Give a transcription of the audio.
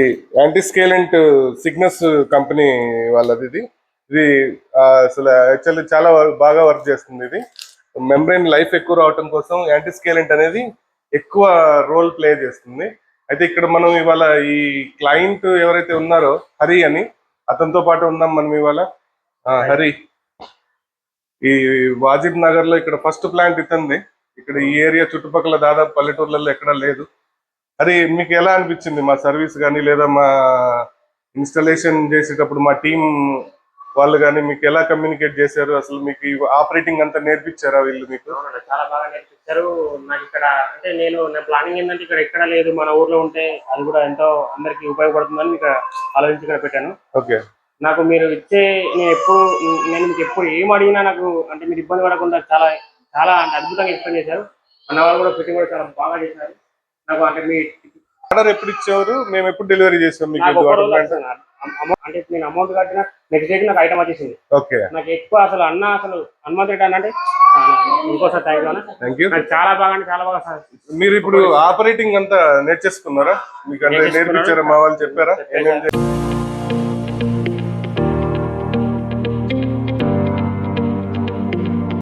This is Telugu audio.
యాంటీ స్కేలెంట్ సిగ్నస్ కంపెనీ వాళ్ళది ఇది. ఇది అసలు యాక్చువల్లీ చాలా బాగా వర్క్ చేస్తుంది. ఇది మెంబ్రెయిన్ లైఫ్ ఎక్కువ రావటం కోసం యాంటీ స్కేలెంట్ అనేది ఎక్కువ రోల్ ప్లే చేస్తుంది. అయితే ఇక్కడ మనం ఇవాళ ఈ క్లయింట్ ఎవరైతే ఉన్నారో హరి అని, అతనితో పాటు ఉన్నాం మనం ఇవాళ. హరి, ఈ వాజిబ్ నగర్ లో ఇక్కడ ఫస్ట్ ప్లాంట్ ఇతంది. ఇక్కడ ఈ ఏరియా చుట్టుపక్కల దాదాపు పల్లెటూర్లలో ఎక్కడా లేదు. అది మీకు ఎలా అనిపించింది మా సర్వీస్ కానీ, లేదా మా ఇన్స్టాలేషన్ చేసేటప్పుడు మా టీం వాళ్ళు కానీ మీకు ఎలా కమ్యూనికేట్ చేశారు? అసలు మీకు ఆపరేటింగ్ అంతా నేర్పించారా వీళ్ళు మీకు? చాలా బాగా నేర్పించారు నాకు. ఇక్కడ అంటే నా ప్లానింగ్ ఏంటంటే ఇక్కడ ఎక్కడ లేదు, మన ఊర్లో ఉంటే అది కూడా ఎంతో అందరికి ఉపయోగపడుతుందని మీకు ఆలోచించి ఇక్కడ పెట్టాను. ఓకే. నాకు మీరు ఇచ్చే నేను మీకు ఎప్పుడు ఏం అడిగినా నాకు అంటే మీరు ఇబ్బంది పడకుండా చాలా చాలా అద్భుతంగా ఎక్స్ప్లెయిన్ చేశారు. అన్న వాళ్ళు కూడా ఫిట్టింగ్ కూడా చాలా బాగా చేశారు నాకు. అంటే మీ ఆర్డర్ ఎప్పుడు ఇచ్చేవారు? మేము ఎప్పుడు డెలివరీ చేసాం మీకు? అంటే నేను అమౌంట్ కట్టిన నెక్స్ట్ డే నాకు ఐటమ్ వచ్చేసింది. ఓకే. నాకు ఎక్కువ అసలు అసలు హనుమంత్ రెడ్డి అంటే ఇంకోసారి థ్యాంక్ యూ. చాలా బాగా అంటే చాలా బాగా. మీరు ఇప్పుడు ఆపరేటింగ్ అంతా నేర్చేసుకున్నారా? మీకు అంటే నేర్పించారా? మా వాళ్ళు చెప్పారా?